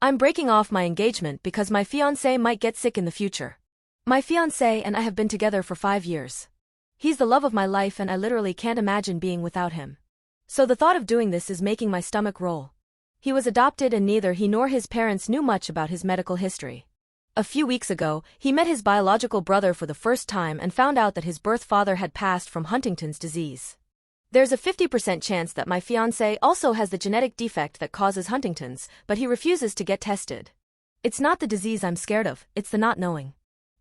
I'm breaking off my engagement because my fiancé might get sick in the future. My fiancé and I have been together for 5 years. He's the love of my life and I literally can't imagine being without him. So the thought of doing this is making my stomach roll. He was adopted and neither he nor his parents knew much about his medical history. A few weeks ago, he met his biological brother for the first time and found out that his birth father had passed from Huntington's disease. There's a 50% chance that my fiancé also has the genetic defect that causes Huntington's, but he refuses to get tested. It's not the disease I'm scared of, it's the not knowing.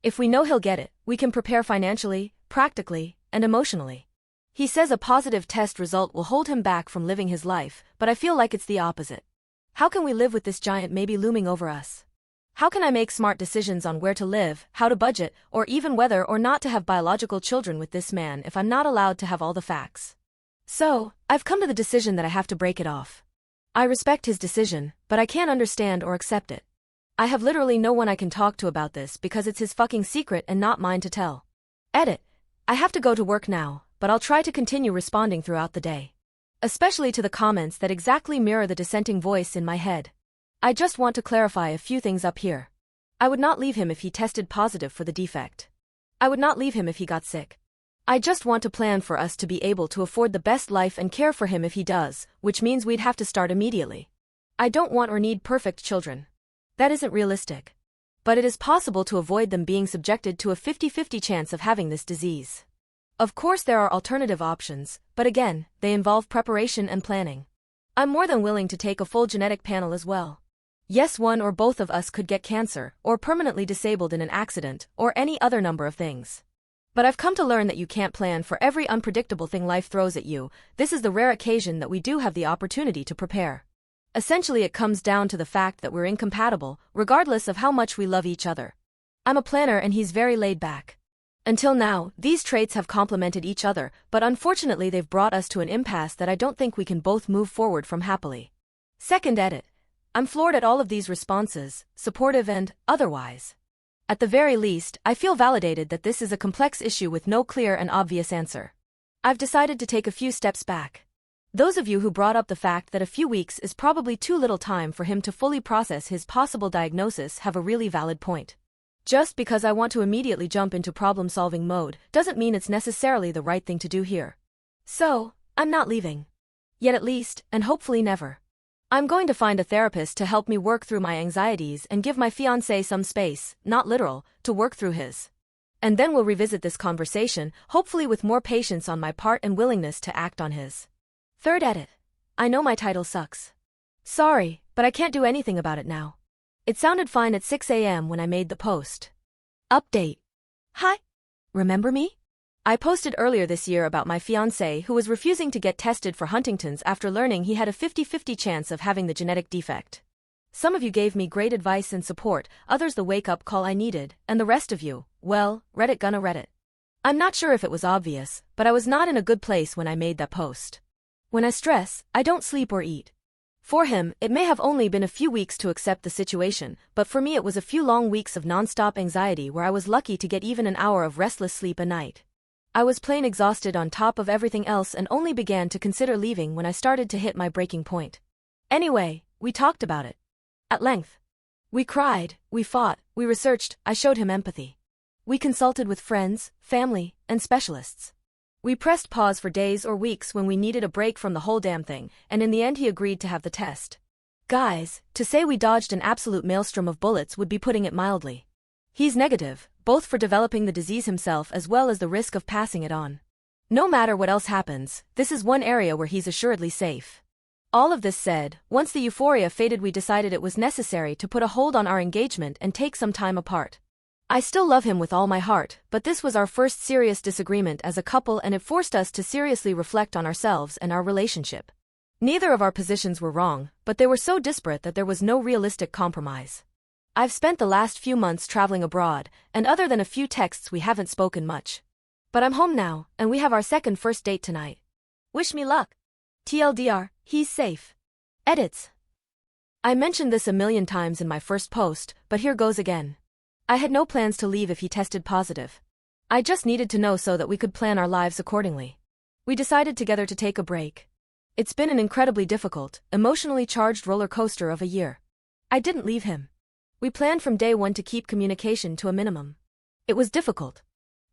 If we know he'll get it, we can prepare financially, practically, and emotionally. He says a positive test result will hold him back from living his life, but I feel like it's the opposite. How can we live with this giant maybe looming over us? How can I make smart decisions on where to live, how to budget, or even whether or not to have biological children with this man if I'm not allowed to have all the facts? So, I've come to the decision that I have to break it off. I respect his decision, but I can't understand or accept it. I have literally no one I can talk to about this because it's his fucking secret and not mine to tell. Edit. I have to go to work now, but I'll try to continue responding throughout the day. Especially to the comments that exactly mirror the dissenting voice in my head. I just want to clarify a few things up here. I would not leave him if he tested positive for the defect. I would not leave him if he got sick. I just want to plan for us to be able to afford the best life and care for him if he does, which means we'd have to start immediately. I don't want or need perfect children. That isn't realistic. But it is possible to avoid them being subjected to a 50-50 chance of having this disease. Of course there are alternative options, but again, they involve preparation and planning. I'm more than willing to take a full genetic panel as well. Yes, one or both of us could get cancer, or permanently disabled in an accident, or any other number of things. But I've come to learn that you can't plan for every unpredictable thing life throws at you. This is the rare occasion that we do have the opportunity to prepare. Essentially it comes down to the fact that we're incompatible, regardless of how much we love each other. I'm a planner and he's very laid back. Until now, these traits have complemented each other, but unfortunately they've brought us to an impasse that I don't think we can both move forward from happily. Second edit. I'm floored at all of these responses, supportive and otherwise. At the very least, I feel validated that this is a complex issue with no clear and obvious answer. I've decided to take a few steps back. Those of you who brought up the fact that a few weeks is probably too little time for him to fully process his possible diagnosis have a really valid point. Just because I want to immediately jump into problem-solving mode doesn't mean it's necessarily the right thing to do here. So, I'm not leaving. Yet at least, and hopefully never. I'm going to find a therapist to help me work through my anxieties and give my fiancé some space, not literal, to work through his. And then we'll revisit this conversation, hopefully with more patience on my part and willingness to act on his. Third edit. I know my title sucks. Sorry, but I can't do anything about it now. It sounded fine at 6 a.m. when I made the post. Update. Hi. Remember me? I posted earlier this year about my fiancé who was refusing to get tested for Huntington's after learning he had a 50-50 chance of having the genetic defect. Some of you gave me great advice and support, others the wake-up call I needed, and the rest of you, well, Reddit gonna Reddit. I'm not sure if it was obvious, but I was not in a good place when I made that post. When I stress, I don't sleep or eat. For him, it may have only been a few weeks to accept the situation, but for me it was a few long weeks of non-stop anxiety where I was lucky to get even an hour of restless sleep a night. I was plain exhausted on top of everything else and only began to consider leaving when I started to hit my breaking point. Anyway, we talked about it. At length. We cried, we fought, we researched, I showed him empathy. We consulted with friends, family, and specialists. We pressed pause for days or weeks when we needed a break from the whole damn thing, and in the end he agreed to have the test. Guys, to say we dodged an absolute maelstrom of bullets would be putting it mildly. He's negative, both for developing the disease himself as well as the risk of passing it on. No matter what else happens, this is one area where he's assuredly safe. All of this said, once the euphoria faded we decided it was necessary to put a hold on our engagement and take some time apart. I still love him with all my heart, but this was our first serious disagreement as a couple and it forced us to seriously reflect on ourselves and our relationship. Neither of our positions were wrong, but they were so disparate that there was no realistic compromise. I've spent the last few months traveling abroad, and other than a few texts we haven't spoken much. But I'm home now, and we have our second first date tonight. Wish me luck. TLDR, he's safe. Edits. I mentioned this a million times in my first post, but here goes again. I had no plans to leave if he tested positive. I just needed to know so that we could plan our lives accordingly. We decided together to take a break. It's been an incredibly difficult, emotionally charged roller coaster of a year. I didn't leave him. We planned from day one to keep communication to a minimum. It was difficult.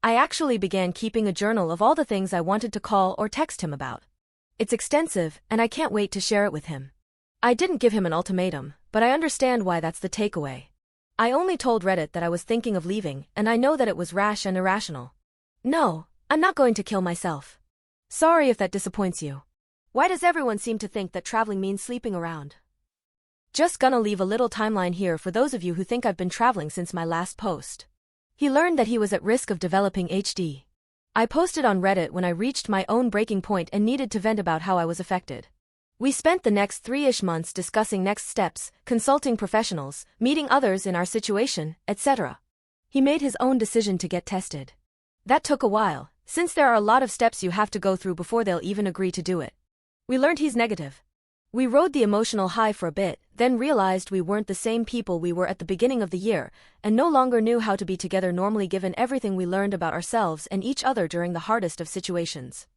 I actually began keeping a journal of all the things I wanted to call or text him about. It's extensive, and I can't wait to share it with him. I didn't give him an ultimatum, but I understand why that's the takeaway. I only told Reddit that I was thinking of leaving, and I know that it was rash and irrational. No, I'm not going to kill myself. Sorry if that disappoints you. Why does everyone seem to think that traveling means sleeping around? Just gonna leave a little timeline here for those of you who think I've been traveling since my last post. He learned that he was at risk of developing HD. I posted on Reddit when I reached my own breaking point and needed to vent about how I was affected. We spent the next 3-ish months discussing next steps, consulting professionals, meeting others in our situation, etc. He made his own decision to get tested. That took a while, since there are a lot of steps you have to go through before they'll even agree to do it. We learned he's negative. We rode the emotional high for a bit, then realized we weren't the same people we were at the beginning of the year, and no longer knew how to be together normally given everything we learned about ourselves and each other during the hardest of situations.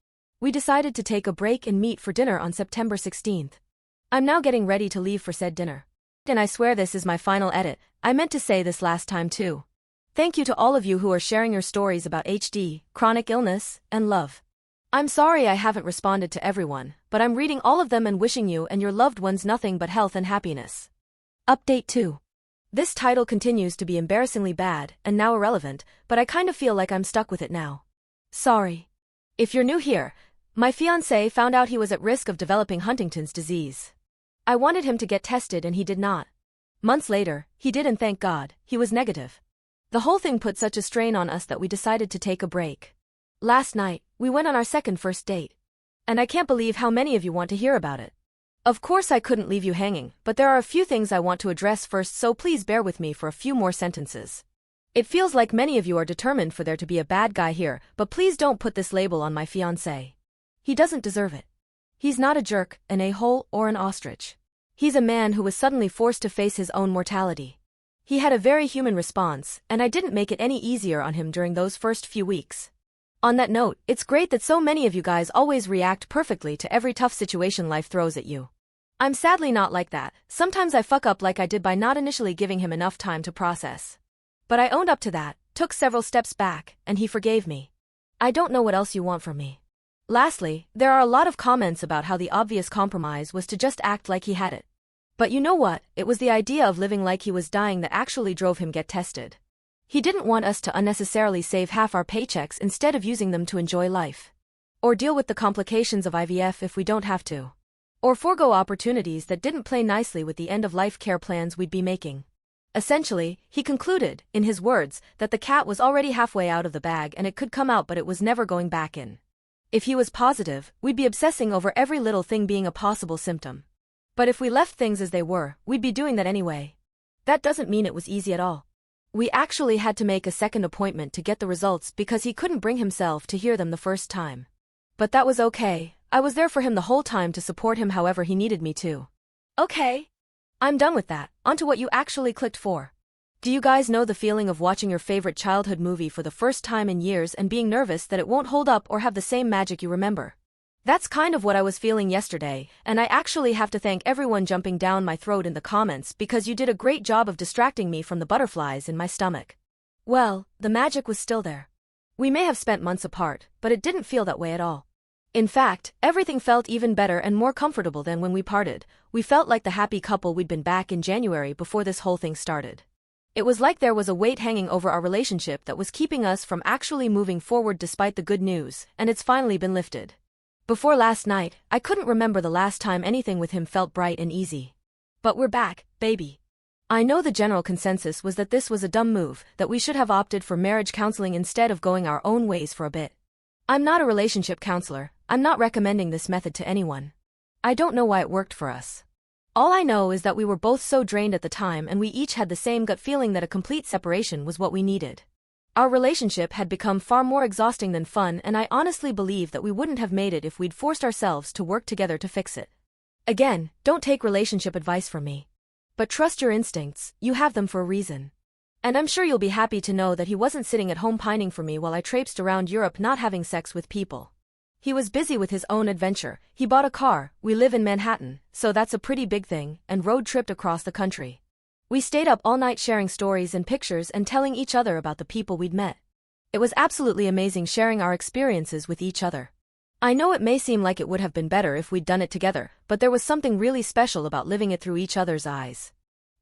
We decided to take a break and meet for dinner on September 16th. I'm now getting ready to leave for said dinner. And I swear this is my final edit, I meant to say this last time too. Thank you to all of you who are sharing your stories about HD, chronic illness, and love. I'm sorry I haven't responded to everyone, but I'm reading all of them and wishing you and your loved ones nothing but health and happiness. Update 2. This title continues to be embarrassingly bad and now irrelevant, but I kind of feel like I'm stuck with it now. Sorry. If you're new here, my fiancé found out he was at risk of developing Huntington's disease. I wanted him to get tested and he did not. Months later, he did, and thank God, he was negative. The whole thing put such a strain on us that we decided to take a break. Last night, we went on our second first date. And I can't believe how many of you want to hear about it. Of course I couldn't leave you hanging, but there are a few things I want to address first, so please bear with me for a few more sentences. It feels like many of you are determined for there to be a bad guy here, but please don't put this label on my fiancé. He doesn't deserve it. He's not a jerk, an a-hole, or an ostrich. He's a man who was suddenly forced to face his own mortality. He had a very human response, and I didn't make it any easier on him during those first few weeks. On that note, it's great that so many of you guys always react perfectly to every tough situation life throws at you. I'm sadly not like that. Sometimes I fuck up like I did by not initially giving him enough time to process. But I owned up to that, took several steps back, and he forgave me. I don't know what else you want from me. Lastly, there are a lot of comments about how the obvious compromise was to just act like he had it. But you know what, it was the idea of living like he was dying that actually drove him get tested. He didn't want us to unnecessarily save half our paychecks instead of using them to enjoy life. Or deal with the complications of IVF if we don't have to. Or forego opportunities that didn't play nicely with the end-of-life care plans we'd be making. Essentially, he concluded, in his words, that the cat was already halfway out of the bag and it could come out but it was never going back in. If he was positive, we'd be obsessing over every little thing being a possible symptom. But if we left things as they were, we'd be doing that anyway. That doesn't mean it was easy at all. We actually had to make a second appointment to get the results because he couldn't bring himself to hear them the first time. But that was okay, I was there for him the whole time to support him however he needed me to. Okay. I'm done with that, onto what you actually clicked for. Do you guys know the feeling of watching your favorite childhood movie for the first time in years and being nervous that it won't hold up or have the same magic you remember? That's kind of what I was feeling yesterday, and I actually have to thank everyone jumping down my throat in the comments because you did a great job of distracting me from the butterflies in my stomach. Well, the magic was still there. We may have spent months apart, but it didn't feel that way at all. In fact, everything felt even better and more comfortable than when we parted. We felt like the happy couple we'd been back in January before this whole thing started. It was like there was a weight hanging over our relationship that was keeping us from actually moving forward despite the good news, and it's finally been lifted. Before last night, I couldn't remember the last time anything with him felt bright and easy. But we're back, baby. I know the general consensus was that this was a dumb move, that we should have opted for marriage counseling instead of going our own ways for a bit. I'm not a relationship counselor, I'm not recommending this method to anyone. I don't know why it worked for us. All I know is that we were both so drained at the time and we each had the same gut feeling that a complete separation was what we needed. Our relationship had become far more exhausting than fun, and I honestly believe that we wouldn't have made it if we'd forced ourselves to work together to fix it. Again, don't take relationship advice from me. But trust your instincts, you have them for a reason. And I'm sure you'll be happy to know that he wasn't sitting at home pining for me while I traipsed around Europe not having sex with people. He was busy with his own adventure, he bought a car, we live in Manhattan, so that's a pretty big thing, and road tripped across the country. We stayed up all night sharing stories and pictures and telling each other about the people we'd met. It was absolutely amazing sharing our experiences with each other. I know it may seem like it would have been better if we'd done it together, but there was something really special about living it through each other's eyes.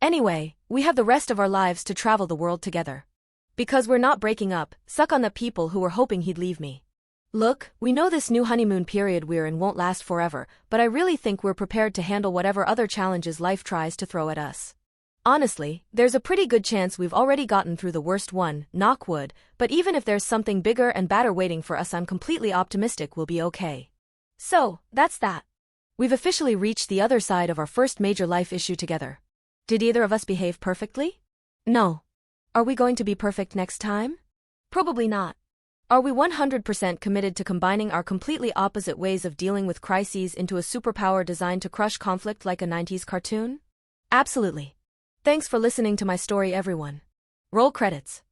Anyway, we have the rest of our lives to travel the world together. Because we're not breaking up, suck on the people who were hoping he'd leave me. Look, we know this new honeymoon period we're in won't last forever, but I really think we're prepared to handle whatever other challenges life tries to throw at us. Honestly, there's a pretty good chance we've already gotten through the worst one, knock wood, but even if there's something bigger and badder waiting for us, I'm completely optimistic we'll be okay. So, that's that. We've officially reached the other side of our first major life issue together. Did either of us behave perfectly? No. Are we going to be perfect next time? Probably not. Are we 100% committed to combining our completely opposite ways of dealing with crises into a superpower designed to crush conflict like a 90s cartoon? Absolutely. Thanks for listening to my story, everyone. Roll credits.